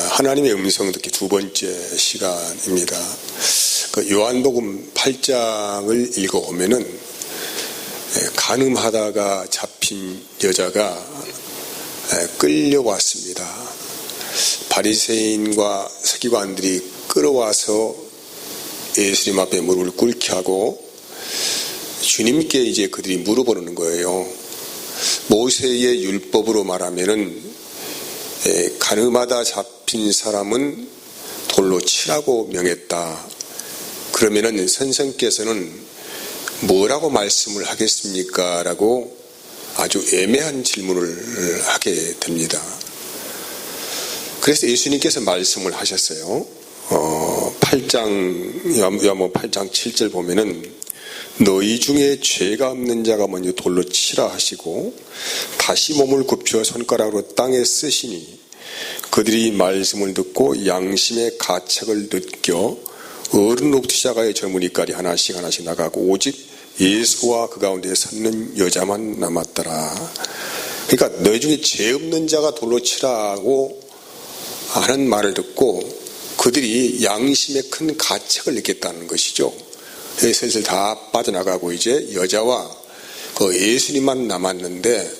하나님의 음성 듣기 두 번째 시간입니다. 그 요한복음 8장을 읽어보면은 간음하다가 잡힌 여자가 끌려왔습니다. 바리새인과 서기관들이 끌어와서 예수님 앞에 무릎을 꿇게 하고 주님께 이제 그들이 물어보는 거예요. 모세의 율법으로 말하면은 간음하다 잡힌 사람은 돌로 치라고 명했다. 그러면은 선생께서는 뭐라고 말씀을 하겠습니까? 라고 아주 애매한 질문을 하게 됩니다. 그래서 예수님께서 말씀을 하셨어요. 8장 7절 보면은 너희 중에 죄가 없는 자가 먼저 돌로 치라 하시고 다시 몸을 굽혀 손가락으로 땅에 쓰시니 그들이 말씀을 듣고 양심의 가책을 느껴 어른로부터 시작하여 젊은이까지 하나씩 나가고 오직 예수와 그 가운데 섰는 여자만 남았더라. 그러니까 너희 중에 죄 없는 자가 돌로 치라고 하는 말을 듣고 그들이 양심의 큰 가책을 느꼈다는 것이죠. 슬슬 다 빠져나가고 이제 여자와 그 예수님만 남았는데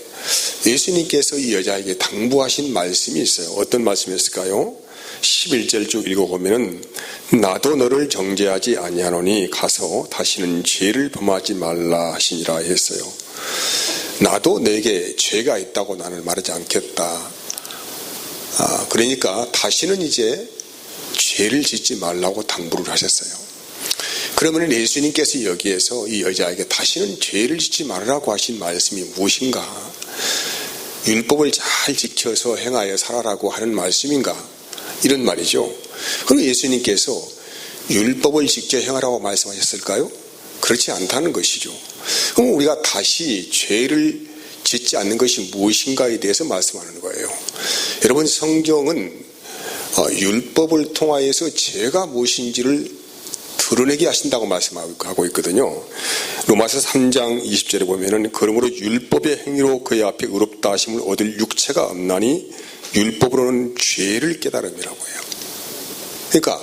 예수님께서 이 여자에게 당부하신 말씀이 있어요. 어떤 말씀이었을까요? 11절 쭉 읽어보면 나도 너를 정죄하지 아니하노니 가서 다시는 죄를 범하지 말라 하시니라 했어요. 나도 내게 죄가 있다고 나는 말하지 않겠다. 그러니까 다시는 이제 죄를 짓지 말라고 당부를 하셨어요. 그러면 예수님께서 여기에서 이 여자에게 다시는 죄를 짓지 말으라고 하신 말씀이 무엇인가? 율법을 잘 지켜서 행하여 살아라고 하는 말씀인가? 이런 말이죠. 그럼 예수님께서 율법을 지켜 행하라고 말씀하셨을까요? 그렇지 않다는 것이죠. 그럼 우리가 다시 죄를 짓지 않는 것이 무엇인가에 대해서 말씀하는 거예요. 여러분, 성경은 율법을 통하여서 죄가 무엇인지를 드러내게 하신다고 말씀하고 있거든요. 로마서 3장 20절에 보면은 그러므로 율법의 행위로 그의 앞에 의롭다 하심을 얻을 육체가 없나니 율법으로는 죄를 깨달음이라고 해요. 그러니까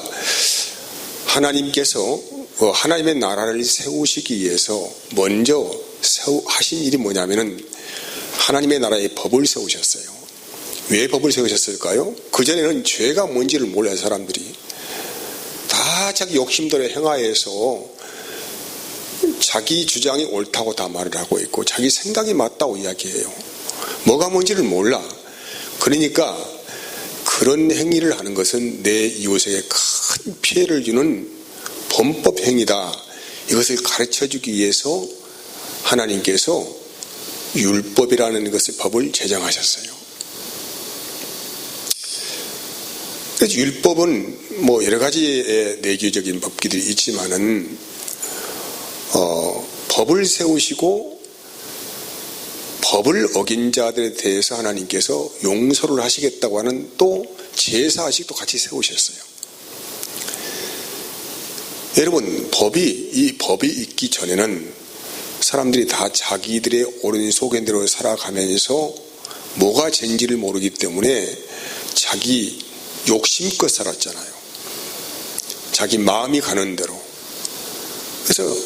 하나님께서 하나님의 나라를 세우시기 위해서 먼저 하신 일이 뭐냐면은 하나님의 나라의 법을 세우셨어요. 왜 법을 세우셨을까요? 그전에는 죄가 뭔지를 몰라요. 사람들이 다 자기 욕심대로 행하여서 자기 주장이 옳다고 다 말을 하고 있고 자기 생각이 맞다고 이야기해요. 뭐가 뭔지를 몰라. 그러니까 그런 행위를 하는 것은 내 이웃에게 큰 피해를 주는 범법 행위다. 이것을 가르쳐주기 위해서 하나님께서 율법이라는 것을 법을 제정하셨어요. 그래서 율법은 뭐 여러 가지의 내규적인 법기들이 있지만은 법을 세우시고 법을 어긴 자들에 대해서 하나님께서 용서를 하시겠다고 하는 또 제사식도 같이 세우셨어요. 여러분, 이 법이 있기 전에는 사람들이 다 자기들의 옳은 소견대로 살아가면서 뭐가 죄인지를 모르기 때문에 자기 욕심껏 살았잖아요. 자기 마음이 가는 대로. 그래서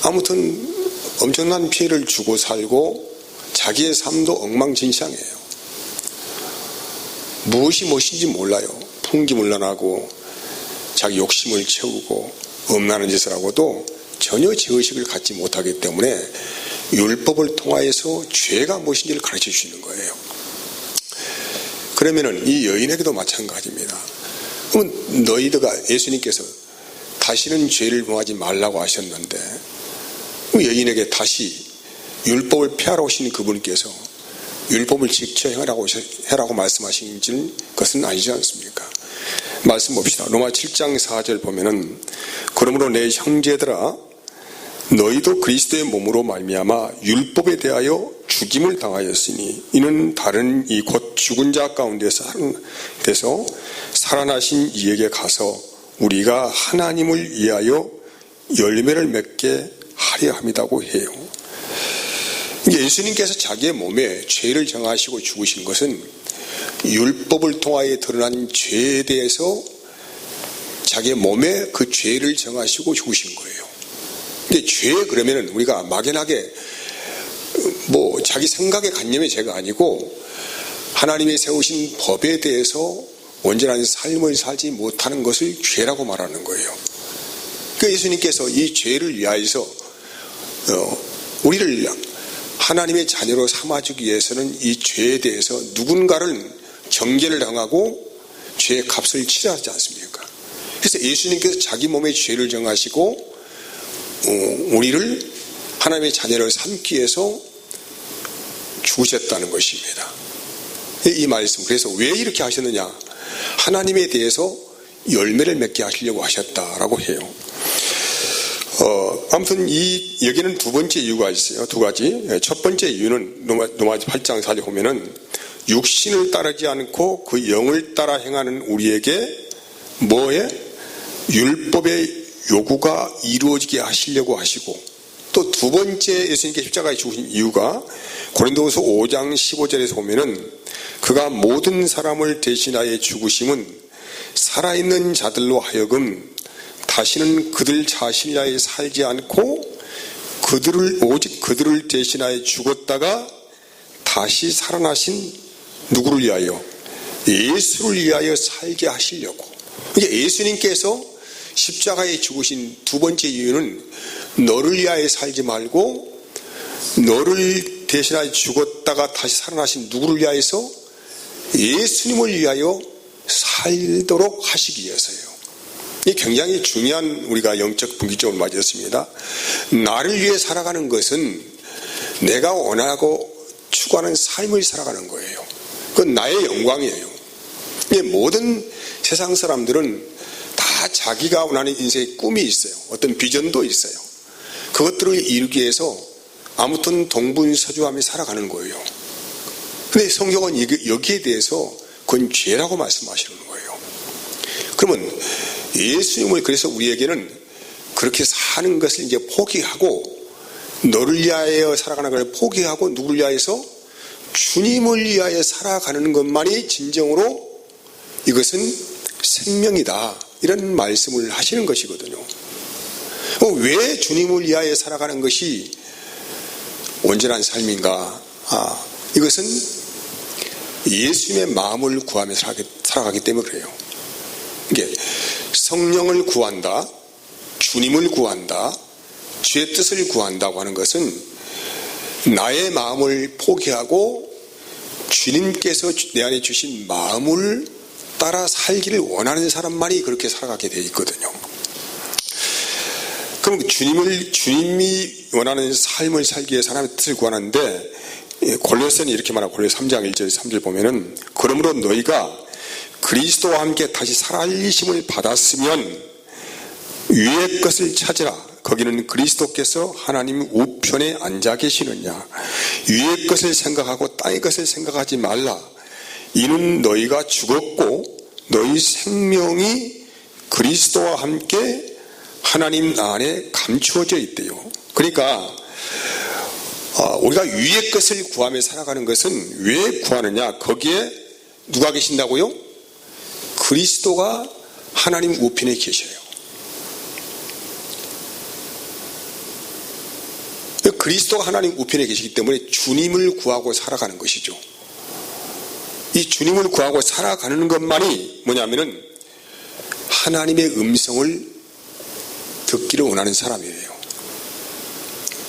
아무튼 엄청난 피해를 주고 살고 자기의 삶도 엉망진창이에요. 무엇이 무엇인지 몰라요. 풍기문란하고 자기 욕심을 채우고 음란한 짓을 하고도 전혀 죄의식을 갖지 못하기 때문에 율법을 통하여서 죄가 무엇인지를 가르쳐 주시는 거예요. 그러면은 이 여인에게도 마찬가지입니다. 그러면 너희들가 예수님께서 다시는 죄를 범하지 말라고 하셨는데 여인에게 다시 율법을 폐하러 오신 그분께서 율법을 지켜 해라고 말씀하신 것은 아니지 않습니까? 말씀 봅시다. 로마 7장 4절 보면은 그러므로 내 형제들아 너희도 그리스도의 몸으로 말미암아 율법에 대하여 죽임을 당하였으니 이는 다른 이 곧 죽은 자 가운데서 살아나신 이에게 가서 우리가 하나님을 위하여 열매를 맺게 하려 함이라고 해요. 예수님께서 자기의 몸에 죄를 정하시고 죽으신 것은 율법을 통하여 드러난 죄에 대해서 자기의 몸에 그 죄를 정하시고 죽으신 거예요. 근데 죄 그러면은 우리가 막연하게 자기 생각의 관념의 죄가 아니고 하나님이 세우신 법에 대해서 온전한 삶을 살지 못하는 것을 죄라고 말하는 거예요. 그러니까 예수님께서 이 죄를 위하여서 우리를 하나님의 자녀로 삼아주기 위해서는 이 죄에 대해서 누군가를 정죄를 당하고 죄의 값을 치러야 하지 않습니까? 그래서 예수님께서 자기 몸에 죄를 정하시고 우리를 하나님의 자녀를 삼기 위해서 죽으셨다는 것입니다. 이 말씀, 그래서 왜 이렇게 하셨느냐? 하나님에 대해서 열매를 맺게 하시려고 하셨다라고 해요. 아무튼 여기는 두 번째 이유가 있어요. 두 가지. 첫 번째 이유는 로마서 8장 4절 보면은 육신을 따르지 않고 그 영을 따라 행하는 우리에게 율법의 요구가 이루어지게 하시려고 하시고, 또 두 번째 예수님께 십자가에 죽으신 이유가 고린도후서 5장 15절에서 보면은 그가 모든 사람을 대신하여 죽으심은 살아있는 자들로 하여금 다시는 그들 자신을 위하여 살지 않고 오직 그들을 대신하여 죽었다가 다시 살아나신 누구를 위하여? 예수를 위하여 살게 하시려고. 예수님께서 십자가에 죽으신 두 번째 이유는 너를 위하여 살지 말고 너를 대신하여 죽었다가 다시 살아나신 누구를 위하여서? 예수님을 위하여 살도록 하시기 위해서예요. 이 굉장히 중요한 우리가 영적 분기점을 맞이했습니다. 나를 위해 살아가는 것은 내가 원하고 추구하는 삶을 살아가는 거예요. 그건 나의 영광이에요. 모든 세상 사람들은 다 자기가 원하는 인생의 꿈이 있어요. 어떤 비전도 있어요. 그것들을 이루기 위해서 아무튼 동분서주하며 살아가는 거예요. 근데 성경은 여기에 대해서 그건 죄라고 말씀하시는 거예요. 그러면 예수님을, 그래서 우리에게는 그렇게 사는 것을 이제 포기하고 너를 위하여 살아가는 걸 포기하고 누구를 위하여서? 주님을 위하여 살아가는 것만이 진정으로 이것은 생명이다, 이런 말씀을 하시는 것이거든요. 왜 주님을 위하여 살아가는 것이 온전한 삶인가? 이것은 예수님의 마음을 구하며 살아가기 때문에 그래요. 이게 성령을 구한다, 주님을 구한다, 주의 뜻을 구한다고 하는 것은 나의 마음을 포기하고 주님께서 내 안에 주신 마음을 따라 살기를 원하는 사람만이 그렇게 살아가게 되어 있거든요. 그럼 주님이 원하는 삶을 살기 위해 하나님의 뜻을 구하는데, 골로새는 이렇게 말하고, 골로새 3장 1절 3절 보면은 그러므로 너희가 그리스도와 함께 다시 살아계심을 받았으면 위의 것을 찾으라. 거기는 그리스도께서 하나님 우편에 앉아 계시느냐. 위의 것을 생각하고 땅의 것을 생각하지 말라. 이는 너희가 죽었고 너희 생명이 그리스도와 함께 하나님 안에 감추어져 있대요. 그러니까 우리가 위의 것을 구하며 살아가는 것은 왜 구하느냐? 거기에 누가 계신다고요? 그리스도가 하나님 우편에 계셔요. 그리스도가 하나님 우편에 계시기 때문에 주님을 구하고 살아가는 것이죠. 이 주님을 구하고 살아가는 것만이 뭐냐면은 하나님의 음성을 듣기를 원하는 사람이에요.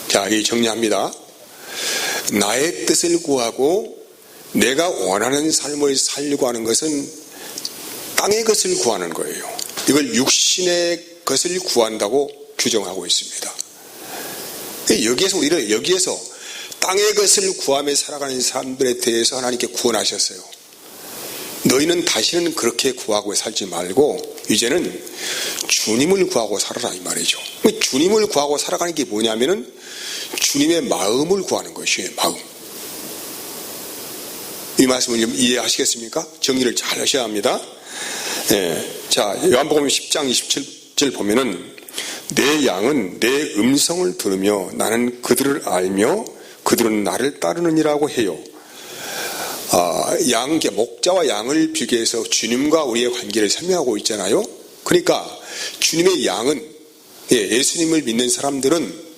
자, 이 정리합니다. 나의 뜻을 구하고 내가 원하는 삶을 살려고 하는 것은 땅의 것을 구하는 거예요. 이걸 육신의 것을 구한다고 규정하고 있습니다. 여기에서 땅의 것을 구하며 살아가는 사람들에 대해서 하나님께 구원하셨어요. 너희는 다시는 그렇게 구하고 살지 말고 이제는 주님을 구하고 살아라, 이 말이죠. 주님을 구하고 살아가는 게 뭐냐면은 주님의 마음을 구하는 것이에요. 마음. 이 말씀을 좀 이해하시겠습니까? 정리를 잘 하셔야 합니다. 자, 요한복음 10장 27절 보면은 내 양은 내 음성을 들으며 나는 그들을 알며 그들은 나를 따르느니라고 해요. 목자와 양을 비교해서 주님과 우리의 관계를 설명하고 있잖아요. 그러니까 주님의 양은, 예수님을 믿는 사람들은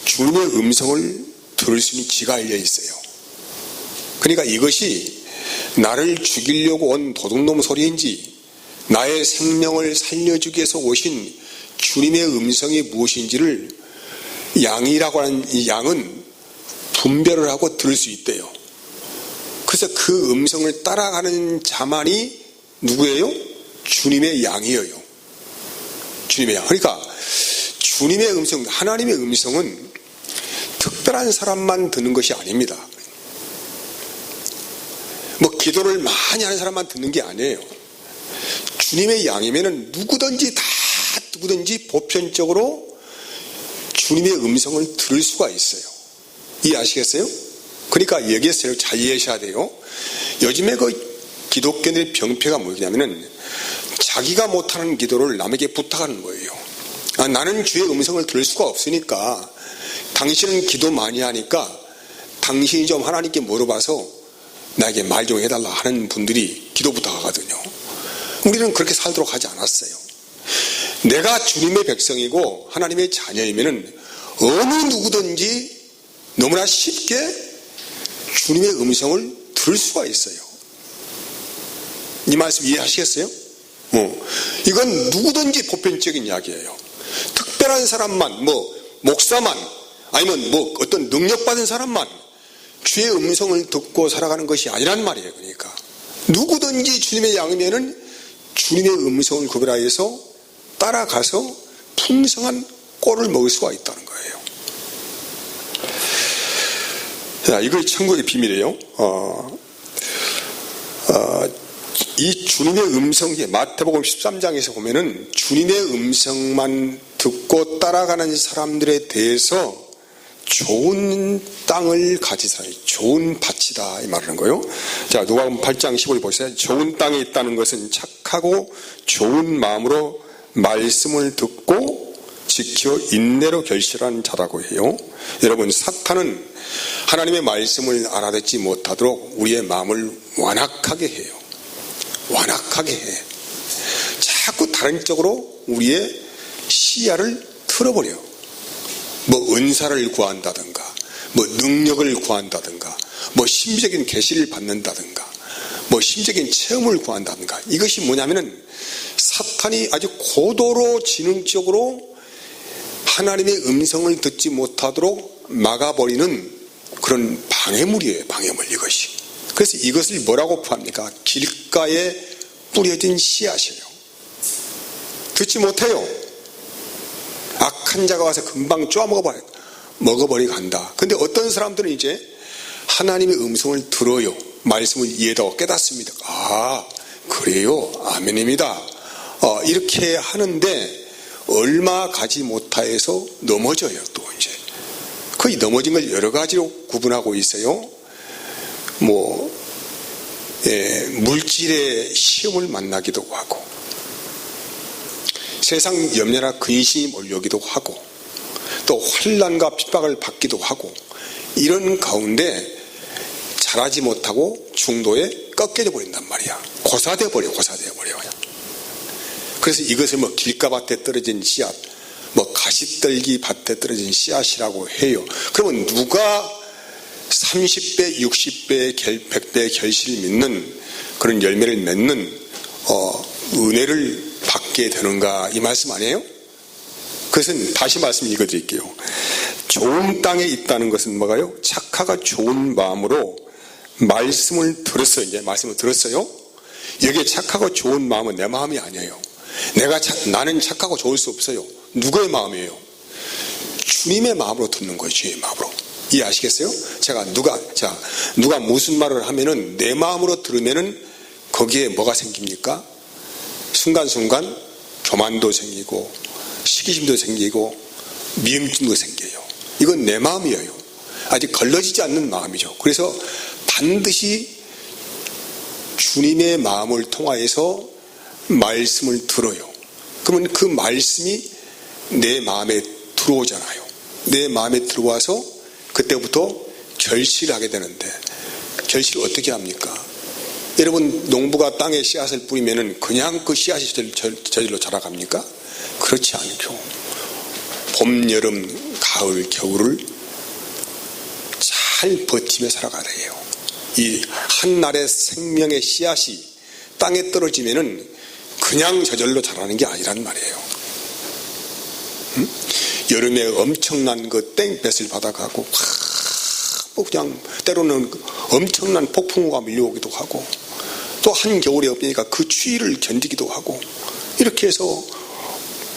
주님의 음성을 들을 수 있는 귀가 열려 있어요. 그러니까 이것이 나를 죽이려고 온 도둑놈 소리인지 나의 생명을 살려주기 위해서 오신 주님의 음성이 무엇인지를 양이라고 하는 이 양은 분별을 하고 들을 수 있대요. 그래서 그 음성을 따라가는 자만이 누구예요? 주님의 양이에요. 주님의 양. 그러니까 주님의 음성, 하나님의 음성은 특별한 사람만 듣는 것이 아닙니다. 뭐 기도를 많이 하는 사람만 듣는 게 아니에요. 주님의 양이면은 누구든지 보편적으로 주님의 음성을 들을 수가 있어요. 이해하시겠어요? 그러니까 여기에서 잘 이해하셔야 돼요. 요즘에 그 기독교인의 병폐가 뭐냐면은 자기가 못하는 기도를 남에게 부탁하는 거예요. 나는 주의 음성을 들을 수가 없으니까 당신은 기도 많이 하니까 당신이 좀 하나님께 물어봐서 나에게 말 좀 해달라 하는 분들이 기도 부탁하거든요. 우리는 그렇게 살도록 하지 않았어요. 내가 주님의 백성이고 하나님의 자녀이면은 어느 누구든지 너무나 쉽게 주님의 음성을 들을 수가 있어요. 이 말씀 이해하시겠어요? 이건 누구든지 보편적인 이야기예요. 특별한 사람만, 목사만, 아니면 어떤 능력받은 사람만 주의 음성을 듣고 살아가는 것이 아니란 말이에요. 그러니까 누구든지 주님의 양이면은 주님의 음성을 구별하여서 따라가서 풍성한 꼴을 먹을 수가 있다는 거예요. 자, 이거 천국의 비밀이에요. 이 주님의 음성이 마태복음 13장에서 보면은 주님의 음성만 듣고 따라가는 사람들에 대해서 좋은 땅을 가진 사람이 좋은 밭이다 이 말하는 거예요. 자, 누가복음 8장 15절 보세요. 좋은 땅에 있다는 것은 착하고 좋은 마음으로 말씀을 듣고 지켜 인내로 결실한 자라고 해요. 여러분, 사탄은 하나님의 말씀을 알아듣지 못하도록 우리의 마음을 완악하게 해요. 완악하게 해. 자꾸 다른 쪽으로 우리의 시야를 틀어버려요. 은사를 구한다든가, 능력을 구한다든가, 심적인 계시를 받는다든가, 심적인 체험을 구한다든가. 이것이 뭐냐면은 사탄이 아주 고도로 지능적으로 하나님의 음성을 듣지 못하도록 막아버리는 그런 방해물이에요. 방해물 이것이. 그래서 이것을 뭐라고 표합니까? 길가에 뿌려진 씨앗이에요. 듣지 못해요. 악한 자가 와서 금방 먹어버리고 간다. 근데 어떤 사람들은 이제 하나님의 음성을 들어요. 말씀을 이해하고 깨닫습니다. 그래요. 아멘입니다. 이렇게 하는데 얼마 가지 못하여서 넘어져요. 또 이제 거의 넘어진 걸 여러 가지로 구분하고 있어요. 물질의 시험을 만나기도 하고, 세상 염려나 근심이 몰려오기도 하고, 또 환난과 핍박을 받기도 하고, 이런 가운데 자라지 못하고 중도에 꺾여져 버린단 말이야. 고사되어 버려. 그래서 이것을 길가밭에 떨어진 씨앗, 가시떨기 밭에 떨어진 씨앗이라고 해요. 그러면 누가 30배, 60배, 100배의 결실을 믿는 그런 열매를 맺는 은혜를 받게 되는가, 이 말씀 아니에요? 그것은 다시 말씀 읽어드릴게요. 좋은 땅에 있다는 것은 뭐가요? 착하가 좋은 마음으로 말씀을 들었어요. 이제 말씀을 들었어요. 여기에 착하고 좋은 마음은 내 마음이 아니에요. 나는 착하고 좋을 수 없어요. 누구의 마음이에요? 주님의 마음으로 듣는 거예요. 주님의 마음으로. 이해하시겠어요? 누가 무슨 말을 하면은 내 마음으로 들으면은 거기에 뭐가 생깁니까? 순간순간 교만도 생기고, 시기심도 생기고, 미움심도 생겨요. 이건 내 마음이에요. 아직 걸러지지 않는 마음이죠. 그래서 반드시 주님의 마음을 통하여서 말씀을 들어요. 그러면 그 말씀이 내 마음에 들어오잖아요. 내 마음에 들어와서 그때부터 결실하게 되는데, 결실을 어떻게 합니까? 여러분, 농부가 땅에 씨앗을 뿌리면은 그냥 그 씨앗이 저절로 자라갑니까? 그렇지 않죠. 봄, 여름, 가을, 겨울을 잘 버티며 살아가야 해요. 이 한날의 생명의 씨앗이 땅에 떨어지면은 그냥 저절로 자라는 게 아니란 말이에요. 여름에 엄청난 그 땡볕을 받아가고 뭐 그냥 때로는 엄청난 폭풍우가 밀려오기도 하고 또 한겨울에 없으니까 그 추위를 견디기도 하고 이렇게 해서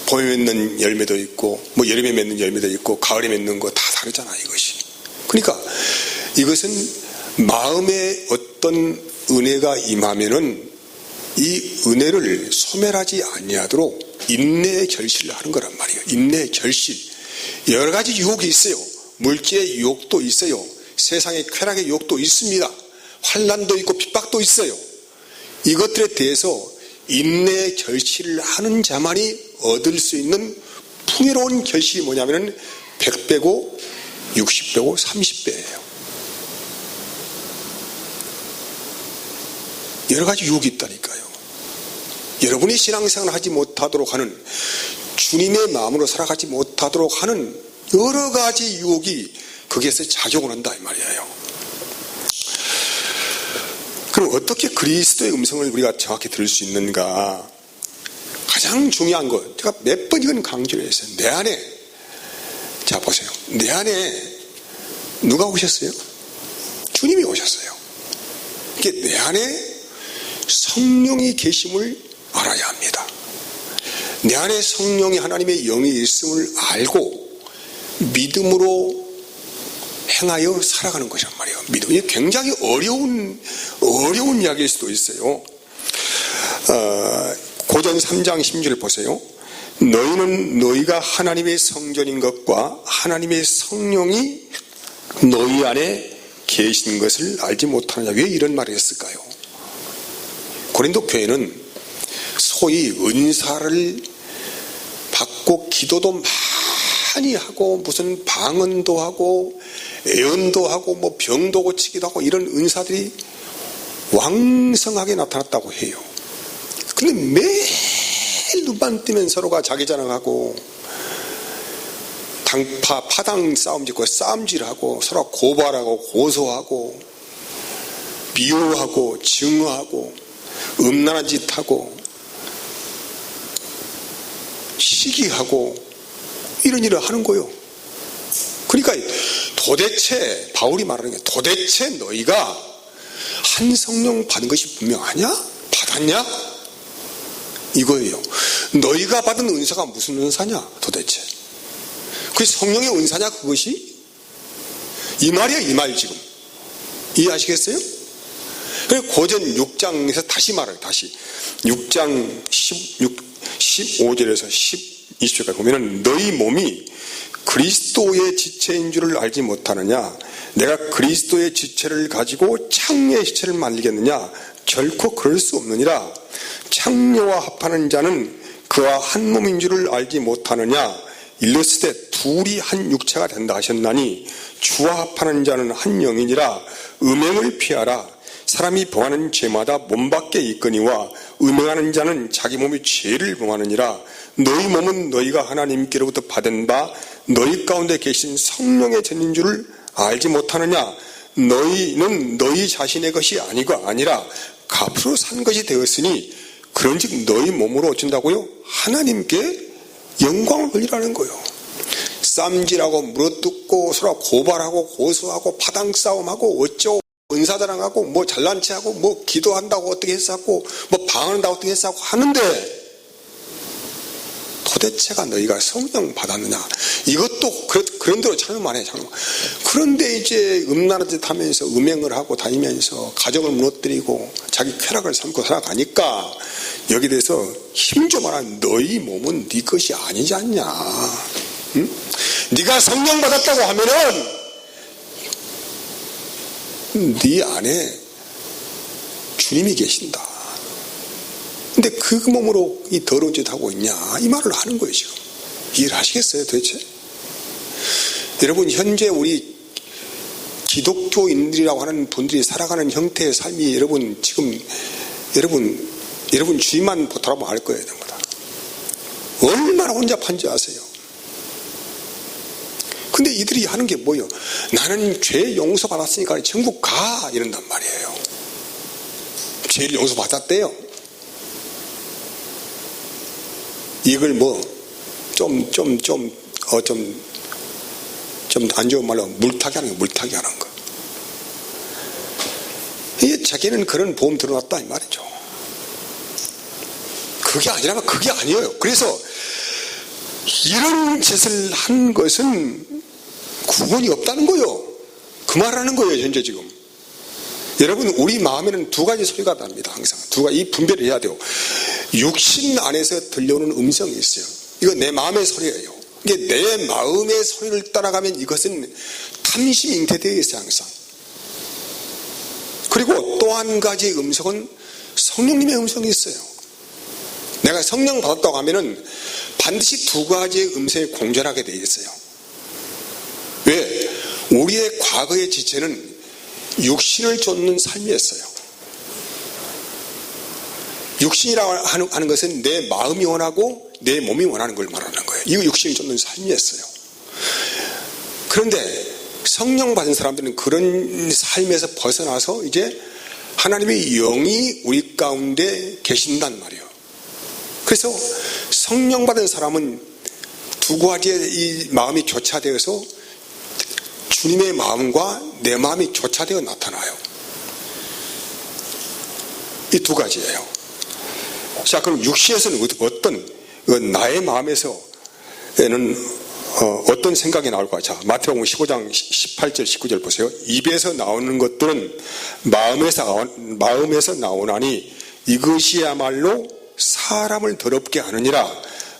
봄에 맺는 열매도 있고 뭐 여름에 맺는 열매도 있고 가을에 맺는 거 다 다르잖아 이것이. 그러니까 이것은 마음에 어떤 은혜가 임하면은 이 은혜를 소멸하지 아니하도록 인내의 결실을 하는 거란 말이에요. 인내의 결실. 여러 가지 유혹이 있어요. 물질의 유혹도 있어요. 세상의 쾌락의 유혹도 있습니다. 환난도 있고 핍박도 있어요. 이것들에 대해서 인내의 결실을 하는 자만이 얻을 수 있는 풍요로운 결실이 뭐냐면 100배고 60배고 30배예요. 여러 가지 유혹이 있다니까요. 여러분이 신앙생활을 하지 못하도록 하는, 주님의 마음으로 살아가지 못하도록 하는 여러 가지 유혹이 거기에서 작용을 한다 이 말이에요. 그럼 어떻게 그리스도의 음성을 우리가 정확히 들을 수 있는가? 가장 중요한 것, 제가 몇 번 이건 강조를 했어요. 내 안에, 자 보세요. 내 안에 누가 오셨어요? 주님이 오셨어요. 이게 내 안에 성령이 계심을 알아야 합니다. 내 안에 성령이 하나님의 영이 있음을 알고 믿음으로 행하여 살아가는 것이란 말이에요. 믿음이 굉장히 어려운 이야기일 수도 있어요. 고전 3장 10절 보세요. 너희는 너희가 하나님의 성전인 것과 하나님의 성령이 너희 안에 계신 것을 알지 못하느냐. 왜 이런 말을 했을까요? 고린도 교회는 소위 은사를 받고 기도도 많이 하고 무슨 방언도 하고 예언도 하고 뭐 병도 고치기도 하고 이런 은사들이 왕성하게 나타났다고 해요. 근데 매일 눈만 뜨면 서로가 자기 자랑하고 파당 싸움 짓고 싸움질하고 서로 고발하고 고소하고 미워하고 증오하고 음란한 짓 하고 시기하고 이런 일을 하는 거예요. 그러니까 도대체 바울이 말하는 게 도대체 너희가 한 성령 받은 것이 분명하냐? 받았냐? 이거예요. 너희가 받은 은사가 무슨 은사냐? 도대체 그게 성령의 은사냐? 그것이? 이 말이야 이 말 지금 이해하시겠어요? 그리고 고전 6장에서 다시 말해요. 다시 6장 15절에서 20절까지 보면은 너희 몸이 그리스도의 지체인 줄을 알지 못하느냐? 내가 그리스도의 지체를 가지고 창녀의 지체를 만들겠느냐? 결코 그럴 수 없느니라. 창녀와 합하는 자는 그와 한 몸인 줄을 알지 못하느냐? 일렀으되 둘이 한 육체가 된다 하셨나니 주와 합하는 자는 한 영이니라. 음행을 피하라. 사람이 범하는 죄마다 몸 밖에 있거니와 음행하는 자는 자기 몸이 죄를 범하느니라. 너희 몸은 너희가 하나님께로부터 받은 바 너희 가운데 계신 성령의 전인 줄을 알지 못하느냐? 너희는 너희 자신의 것이 아니라 값으로 산 것이 되었으니 그런즉 너희 몸으로 어쩐다고요? 하나님께 영광을 돌리라는 거예요. 쌈질하고 물어뜯고 서로 고발하고 고소하고 파당 싸움하고 어쩌고 은사자랑하고 뭐 잘난 체하고 뭐 기도한다고 어떻게 했었고 뭐 방언한다고 어떻게 했었고 하는데 도대체가 너희가 성령 받았느냐? 이것도 그런 대로 참여만 해. 그런데 이제 음란한 짓 하면서 음행을 하고 다니면서 가정을 무너뜨리고 자기 쾌락을 삼고 살아가니까 여기에 대해서 힘좀 알아. 너희 몸은 네 것이 아니지 않냐? 응? 네가 성령 받았다고 하면은 네 안에 주님이 계신다. 근데 그 몸으로 이 더러운 짓 하고 있냐? 이 말을 하는 거예요 지금. 이해를 하시겠어요 도대체? 여러분 현재 우리 기독교인들이라고 하는 분들이 살아가는 형태의 삶이 여러분 주위만 보더라면 알 거예요. 얼마나 혼잡한지 아세요? 근데 이들이 하는 게 뭐예요? 나는 죄 용서받았으니까 천국 가 이런단 말이에요. 죄를 용서받았대요. 이걸 좀 안 좋은 말로 물타기 하는 거, 물타기 하는 거. 이게 자기는 그런 보험 들어놨다 이 말이죠. 그게 아니라면 그게 아니에요. 그래서 이런 짓을 한 것은 구원이 없다는 거예요. 그 말하는 거예요, 현재 지금. 여러분, 우리 마음에는 두 가지 소리가 납니다. 항상 두 가지 이 분별을 해야 돼요. 육신 안에서 들려오는 음성이 있어요. 이거 내 마음의 소리예요. 이게 내 마음의 소리를 따라가면 이것은 탐심이 잉태되어 있어요, 항상. 그리고 또 한 가지 음성은 성령님의 음성이 있어요. 내가 성령 받았다고 하면은 반드시 두 가지의 음성에 공존하게 되어 있어요. 왜? 우리의 과거의 지체는 육신을 쫓는 삶이었어요. 육신이라고 하는 것은 내 마음이 원하고 내 몸이 원하는 걸 말하는 거예요. 이거 육신을 쫓는 삶이었어요. 그런데 성령 받은 사람들은 그런 삶에서 벗어나서 이제 하나님의 영이 우리 가운데 계신단 말이에요. 그래서 성령 받은 사람은 두 가지의 이 마음이 교차되어서 주님의 마음과 내 마음이 교차되어 나타나요. 이 두 가지예요. 자, 그럼 육신에서는 어떤 나의 마음에서는 어떤 생각이 나올까? 자, 마태복음 15장 18절 19절 보세요. 입에서 나오는 것들은 마음에서 나오나니 이것이야말로 사람을 더럽게 하느니라.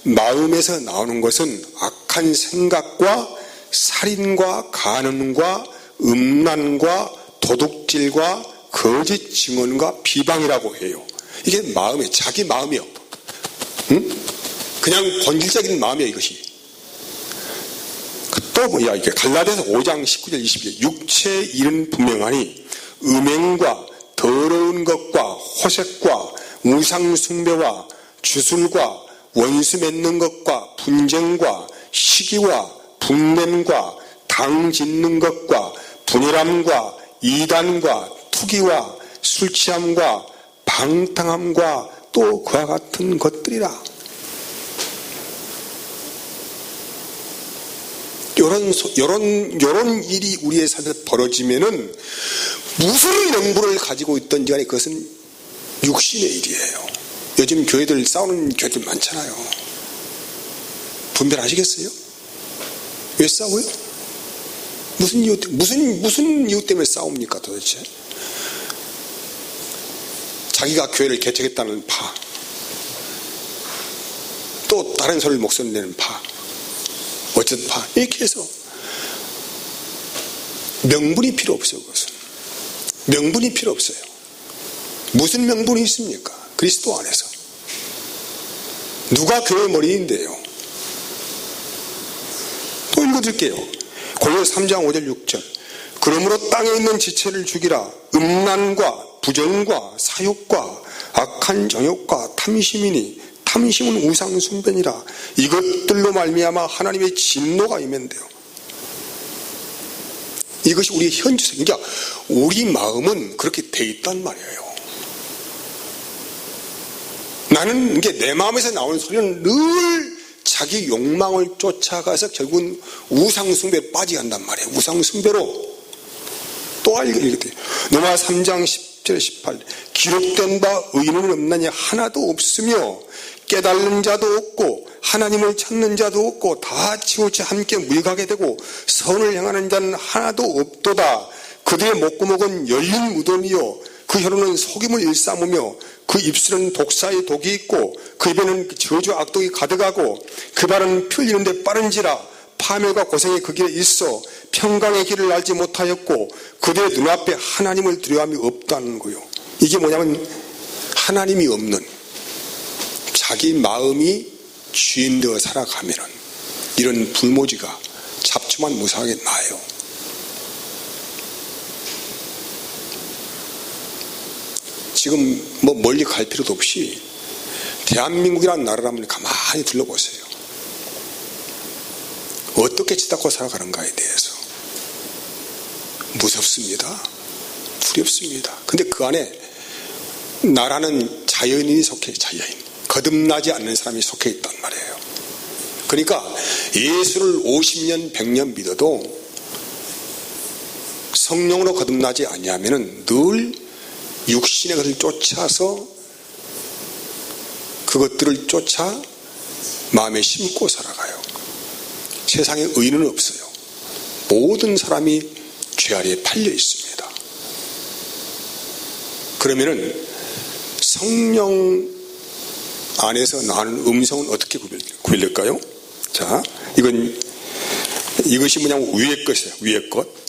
마음에서 나오는 것은 악한 생각과 살인과 간음과 음란과 도둑질과 거짓 증언과 비방이라고 해요. 이게 마음이에요. 자기 마음이요. 응? 그냥 본질적인 마음이에요, 이것이. 또 뭐야, 이게 갈라디아서 5장 19절 20절. 육체의 일은 분명하니 음행과 더러운 것과 호색과 우상숭배와 주술과 원수 맺는 것과 분쟁과 시기와 분냄과 당 짓는 것과 분열함과 이단과 투기와 술취함과 방탕함과 또 그와 같은 것들이라. 요런 일이 우리의 삶에서 벌어지면은 무슨 명분을 가지고 있던지 간에 그것은 육신의 일이에요. 요즘 교회들 싸우는 교회들 많잖아요. 분별하시겠어요? 왜 싸워요? 무슨 이유 때문에 싸웁니까 도대체? 자기가 교회를 개척했다는 파, 또 다른 소리를 목소리 내는 파, 어쨌든 파, 이렇게 해서 명분이 필요 없어요. 그것은 명분이 필요 없어요. 무슨 명분이 있습니까? 그리스도 안에서 누가 교회 머리인데요? 또 읽어드릴게요. 골로새 3장 5절 6절. 그러므로 땅에 있는 지체를 죽이라. 음란과 부정과 사욕과 악한 정욕과 탐심이니 탐심은 우상 숭배니라. 이것들로 말미암아 하나님의 진노가 임한대요. 이것이 우리의 현주성. 그러니까 우리 마음은 그렇게 돼 있단 말이에요. 나는 이게 내 마음에서 나오는 소리는 늘 자기 욕망을 쫓아가서 결국은 우상숭배에 빠지게 한단 말이에요. 우상숭배로. 또 읽게 노아 3장 10절 18. 기록된 바 의인은 없나니 하나도 없으며 깨달는 자도 없고 하나님을 찾는 자도 없고 다 치우쳐 함께 물가게 되고 선을 행하는 자는 하나도 없도다. 그들의 목구멍은 열린 무덤이요 그 혀로는 속임을 일삼으며 그 입술은 독사의 독이 있고 그 입에는 저주 악독이 가득하고 그 발은 피 흘리는데 빠른지라. 파멸과 고생이 그 길에 있어 평강의 길을 알지 못하였고 그들의 눈앞에 하나님을 두려움이 없다는 거예요. 이게 뭐냐면 하나님이 없는 자기 마음이 주인되어 살아가면은 이런 불모지가 잡초만 무사하게 나요. 지금 뭐 멀리 갈 필요도 없이 대한민국이라는 나라를 한번 가만히 둘러보세요. 어떻게 치닫고 살아가는가에 대해서 무섭습니다. 두렵습니다. 근데 그 안에 나라는 자연인이 속해, 자연인. 거듭나지 않는 사람이 속해 있단 말이에요. 그러니까 예수를 50년, 100년 믿어도 성령으로 거듭나지 아니하면은 늘 육신의 것을 쫓아서 그것들을 쫓아 마음에 심고 살아가요. 세상에 의인은 없어요. 모든 사람이 죄 아래에 팔려 있습니다. 그러면은 성령 안에서 나는 음성은 어떻게 구별될까요? 자, 이것이 뭐냐면 위의 것이에요. 위의 것.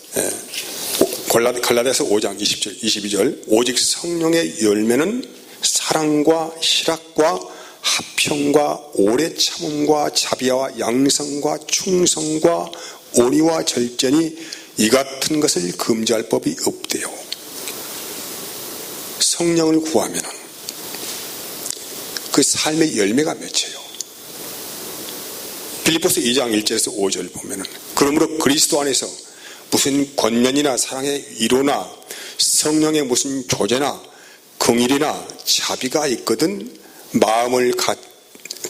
갈라디아서 5장 20절, 22절. 오직 성령의 열매는 사랑과 희락과 화평과 오래 참음과 자비와 양성과 충성과 온유와 절제니 이 같은 것을 금지할 법이 없대요. 성령을 구하면 그 삶의 열매가 맺혀요. 빌립보서 2장 1절에서 5절 보면은 그러므로 그리스도 안에서 무슨 권면이나 사랑의 위로나 성령의 무슨 조제나 긍휼이나 자비가 있거든 마음을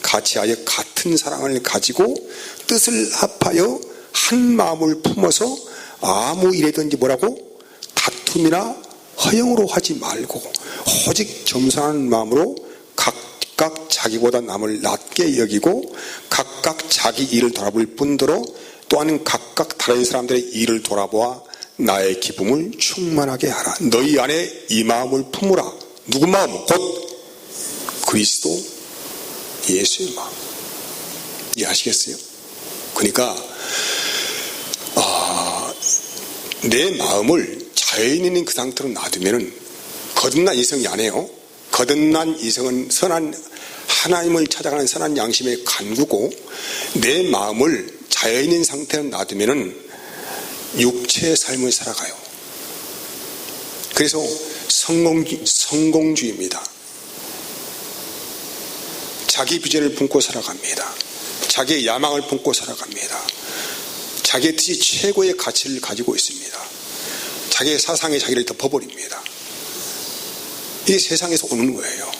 같이하여 같은 사랑을 가지고 뜻을 합하여 한 마음을 품어서 아무 일이든지 뭐라고 다툼이나 허영으로 하지 말고 오직 겸손한 마음으로 각각 자기보다 남을 낮게 여기고 각각 자기 일을 돌아볼 뿐더러 또한 각각 다른 사람들의 일을 돌아보아 나의 기쁨을 충만하게 하라. 너희 안에 이 마음을 품으라. 누구 마음? 곧 그리스도 예수의 마음. 이해하시겠어요? 그러니까 내 마음을 자연인인 그 상태로 놔두면은 거듭난 이성이 아니에요. 거듭난 이성은 선한 하나님을 찾아가는 선한 양심의 간구고 내 마음을 자연인 상태로 놔두면은 육체의 삶을 살아가요. 그래서 성공주의입니다. 자기 비전을 품고 살아갑니다. 자기의 야망을 품고 살아갑니다. 자기의 뜻이 최고의 가치를 가지고 있습니다. 자기의 사상에 자기를 덮어버립니다. 이게 세상에서 오는 거예요.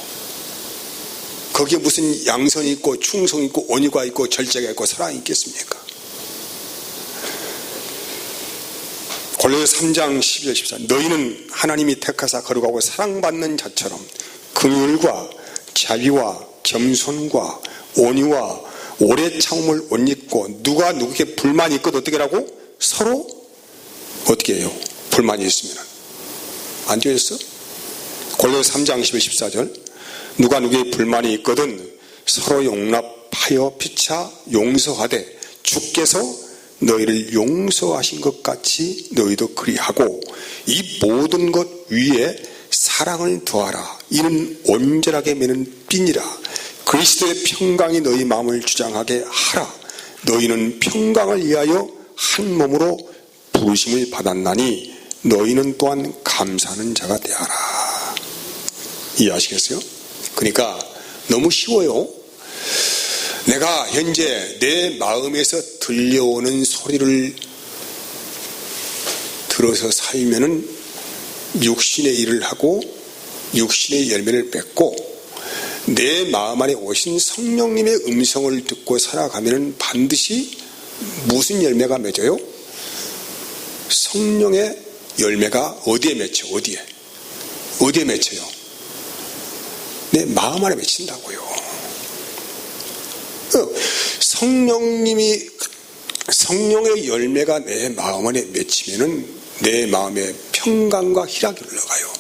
거기에 무슨 양선이 있고 충성이 있고 온유가 있고 절제가 있고 사랑이 있겠습니까? 골로새 3장 12절 14 너희는 하나님이 택하사 거룩하고 사랑받는 자처럼 긍휼과 자비와 겸손과 온유와 오래 참음을 옷 입고 누가 누구에게 불만이 있거든 어떻게 하라고? 서로 어떻게 해요? 불만이 있으면 안 되어 있어? 골로새 3장 12절 14절 누가 누구에게 불만이 있거든 서로 용납하여 피차 용서하되 주께서 너희를 용서하신 것 같이 너희도 그리하고 이 모든 것 위에 사랑을 더하라. 이는 온전하게 매는 핀이라. 그리스도의 평강이 너희 마음을 주장하게 하라. 너희는 평강을 위하여 한 몸으로 부르심을 받았나니 너희는 또한 감사하는 자가 되어라. 이해하시겠어요? 그러니까 너무 쉬워요. 내가 현재 내 마음에서 들려오는 소리를 들어서 살면은 육신의 일을 하고 육신의 열매를 맺고 내 마음 안에 오신 성령님의 음성을 듣고 살아가면은 반드시 무슨 열매가 맺어요? 성령의 열매가 어디에 맺혀? 어디에 맺혀요? 내 마음 안에 맺힌다고요. 성령의 열매가 내 마음 안에 맺히면은 내 마음에 평강과 희락이 올라가요.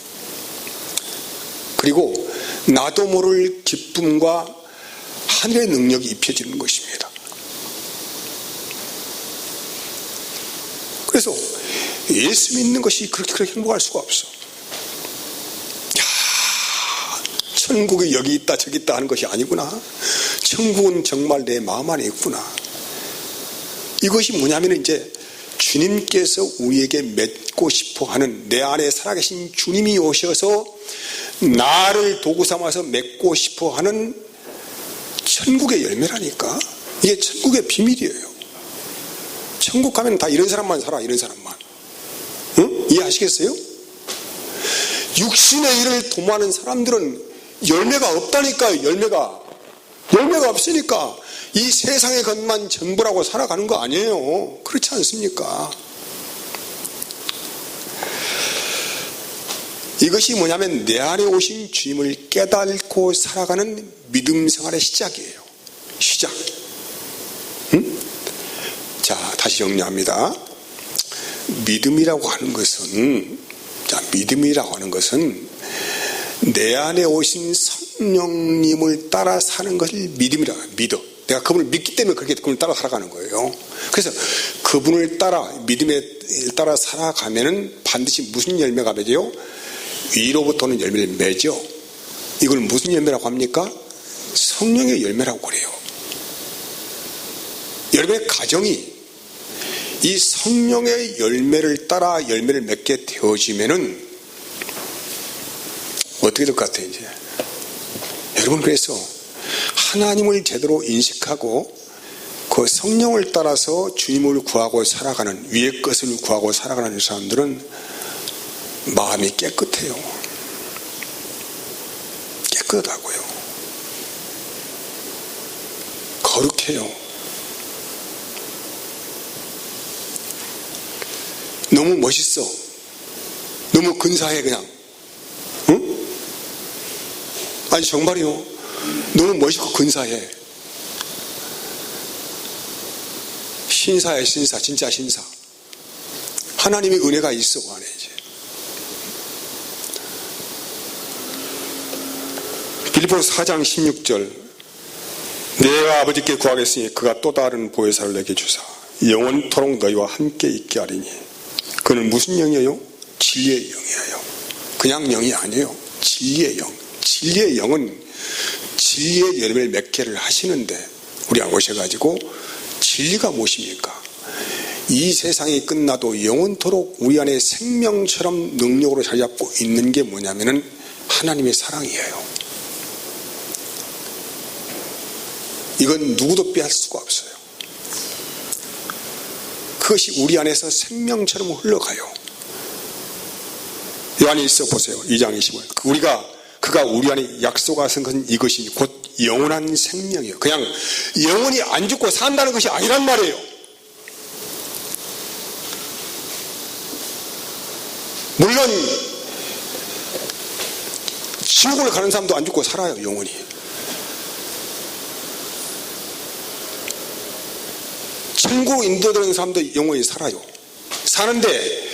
그리고 나도 모를 기쁨과 하늘의 능력이 입혀지는 것입니다. 그래서 예수 믿는 것이 그렇게 행복할 수가 없어. 천국이 여기 있다 저기 있다 하는 것이 아니구나. 천국은 정말 내 마음 안에 있구나. 이것이 뭐냐면 이제 주님께서 우리에게 맺고 싶어 하는, 내 안에 살아계신 주님이 오셔서 나를 도구 삼아서 맺고 싶어 하는 천국의 열매라니까. 이게 천국의 비밀이에요. 천국 가면 다 이런 사람만 살아, 이런 사람만. 응? 이해하시겠어요? 육신의 일을 도모하는 사람들은 열매가 없다니까요. 열매가 없으니까 이 세상의 것만 전부라고 살아가는 거 아니에요. 그렇지 않습니까? 이것이 뭐냐면 내 안에 오신 주님을 깨닫고 살아가는 믿음 생활의 시작이에요. 시작. 응? 자, 다시 정리합니다. 믿음이라고 하는 것은 내 안에 오신 성령님을 따라 사는 것을 믿음이라고 해요. 믿어. 내가 그분을 믿기 때문에 그렇게 그분을 따라 살아가는 거예요. 그래서 그분을 따라, 믿음에 따라 살아가면은 반드시 무슨 열매가 맺어요? 위로부터는 열매를 맺어. 이걸 무슨 열매라고 합니까? 성령의 열매라고 그래요. 여러분의 가정이 이 성령의 열매를 따라 열매를 맺게 되어지면은 어떻게 될 것 같아요, 이제? 여러분, 그래서 하나님을 제대로 인식하고 그 성령을 따라서 주님을 구하고 살아가는, 위의 것을 구하고 살아가는 사람들은 마음이 깨끗해요. 깨끗하고요. 거룩해요. 너무 멋있어. 너무 근사해, 그냥. 응? 아니, 정말이요. 너무 멋있고 근사해. 신사야, 신사. 진짜 신사. 하나님의 은혜가 있어, 그 안에 이제. 빌립보서 4장 16절. 내가 아버지께 구하겠으니 그가 또 다른 보혜사를 내게 주사 영원토록 너희와 함께 있게 하리니. 그는 무슨 영이에요? 진리의 영이에요. 그냥 영이 아니에요. 진리의 영. 진리의 영은 진리의 열매를 몇 개를 하시는데 우리 안에 오셔가지고 진리가 무엇입니까? 이 세상이 끝나도 영원토록 우리 안에 생명처럼 능력으로 자리 잡고 있는 게 뭐냐면은 하나님의 사랑이에요. 이건 누구도 빼앗을 수가 없어요. 그것이 우리 안에서 생명처럼 흘러가요. 요한일서 보세요. 2장 20절. 그가 우리 안에 약속하신 것은 이것이 곧 영원한 생명이에요. 그냥 영원히 안 죽고 산다는 것이 아니란 말이에요. 물론 지옥을 가는 사람도 안 죽고 살아요. 영원히. 천국으로 인도되는 사람도 영원히 살아요. 사는데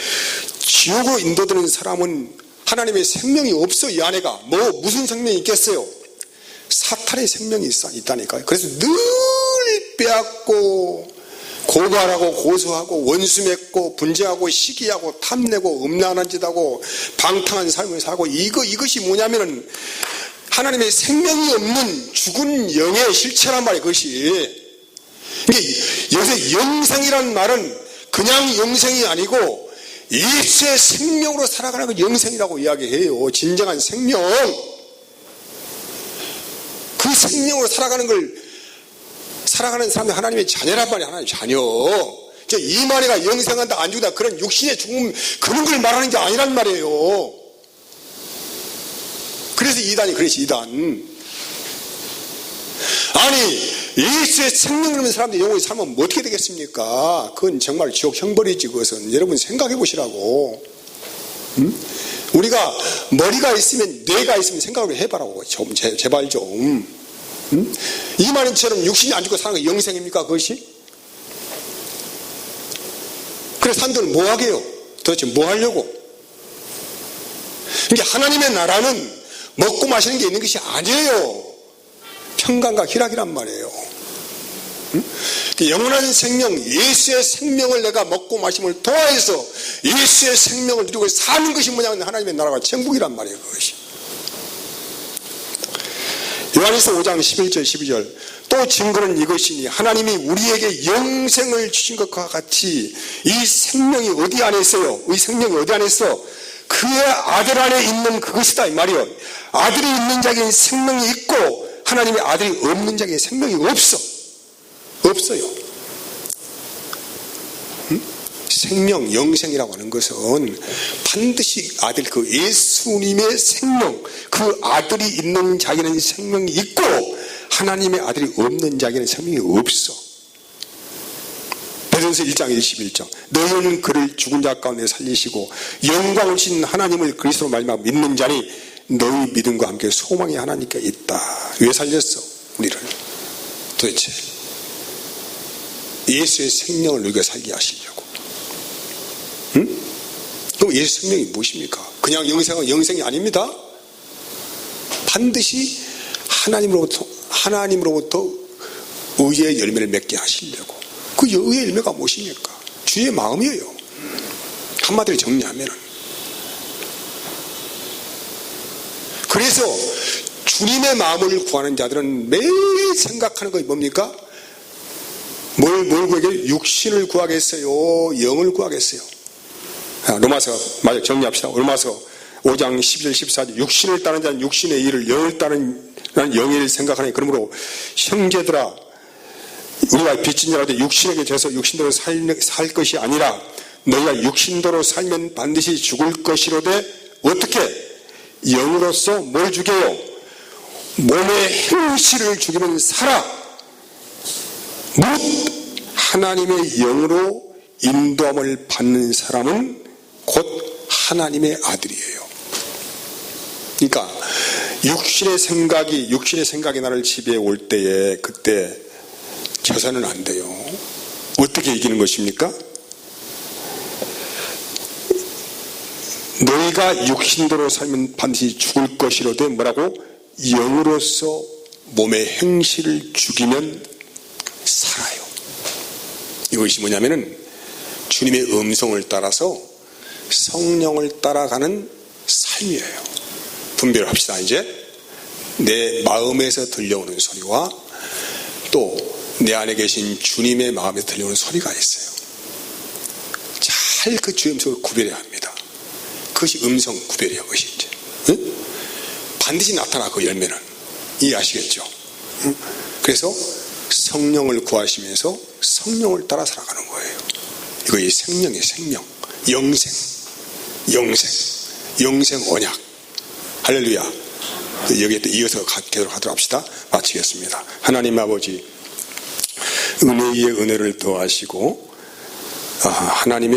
지옥으로 인도되는 사람은 하나님의 생명이 없어. 이 안에가 무슨 생명이 있겠어요? 사탄의 생명이 있다니까요. 그래서 늘 빼앗고 고발하고 고소하고 원수 맺고 분쟁하고 시기하고 탐내고 음란한 짓 하고 방탕한 삶을 살고 이것이 뭐냐면은 하나님의 생명이 없는 죽은 영의 실체란 말이에요. 그것이. 여기서 영생이라는 말은 그냥 영생이 아니고 예수의 생명으로 살아가는 걸 영생이라고 이야기해요. 진정한 생명. 그 생명으로 살아가는 사람이 하나님의 자녀란 말이에요. 하나님의 자녀. 이만희가 영생한다 안 죽는다 그런 육신의 죽음 그런 걸 말하는 게 아니란 말이에요. 그래서 이단이 그렇지, 이단. 아니 예수의 생명을 믿는 사람들이 영원히 살면 뭐 어떻게 되겠습니까? 그건 정말 지옥 형벌이지. 그것은 여러분 생각해 보시라고. 우리가 머리가 있으면 뇌가 있으면 생각을 해봐라고. 좀 제발 좀. 이만희처럼 육신이 안 죽고 사는 게 영생입니까? 그것이? 그래서 사람들은 뭐 하게요? 도대체 뭐 하려고? 그러니까 하나님의 나라는 먹고 마시는 게 있는 것이 아니에요. 평강과 희락이란 말이에요. 영원한 생명, 예수의 생명을 내가 먹고 마심을 통하여서 예수의 생명을 누리고 사는 것이 뭐냐면 하나님의 나라가 천국이란 말이에요. 그것이. 요한일서 5장 11절 12절. 또 또 증거는 이것이니 하나님이 우리에게 영생을 주신 것과 같이 이 생명이 어디 안에 있어요? 이 생명이 어디 안에 있어? 그의 아들 안에 있는 그것이다 이 말이요. 아들이 있는 자에게 생명이 있고 하나님의 아들이 없는 자에게 생명이 없어요. 생명, 영생이라고 하는 것은 반드시 아들, 그 예수님의 생명, 그 아들이 있는 자에게는 생명이 있고 하나님의 아들이 없는 자에게는 생명이 없어. 베드로전서 1장 21절 너희는 그를 죽은 자 가운데 살리시고 영광을 주신 하나님을 그리스도로 말미암아 믿는 자니 너희 믿음과 함께 소망이 하나님께 있다. 왜 살렸어? 우리를 도대체 예수의 생명을 우리가 살게 하시려고. 그럼 예수 생명이 무엇입니까? 그냥 영생이 아닙니다. 반드시 하나님으로부터 의의 열매를 맺게 하시려고. 그 의의 열매가 무엇입니까? 주의 마음이에요. 한마디로 정리하면은. 그래서 주님의 마음을 구하는 자들은 매일 생각하는 것이 뭡니까? 뭘 구하겠어요? 육신을 구하겠어요? 영을 구하겠어요? 로마서, 맞아, 정리합시다. 로마서 5장 12절 14절 육신을 따르는 자는 육신의 일을, 영을 따르는 영의 일을 생각하니 그러므로 형제들아 우리가 빚진 자라도 육신에게 져서 육신대로 살 것이 아니라 너희가 육신대로 살면 반드시 죽을 것이로되 어떻게? 영으로서 뭘 죽여요? 몸의 행실을 죽이면 살아. 무릇 하나님의 영으로 인도함을 받는 사람은 곧 하나님의 아들이에요. 그러니까 육신의 생각이 나를 지배해 올 때에 그때 져서는 안 돼요. 어떻게 이기는 것입니까? 너희가 육신대로 살면 반드시 죽을 것이로되 뭐라고? 영으로서 몸의 행실을 죽이면 살아요. 이것이 뭐냐면은 주님의 음성을 따라서 성령을 따라가는 삶이에요. 분별합시다. 이제 내 마음에서 들려오는 소리와 또 내 안에 계신 주님의 마음에서 들려오는 소리가 있어요. 잘 그 주의 음성을 구별해야 합니다. 그것이 음성 구별이에요. 그것이 이제 반드시 나타나 그 열매는. 이해하시겠죠? 그래서 성령을 구하시면서 성령을 따라 살아가는 거예요. 이거 이 생명이에요. 생명, 영생 언약. 할렐루야. 여기에 또 이어서 계속 하도록 합시다. 마치겠습니다. 하나님 아버지 은혜의 은혜를 더하시고 하나님의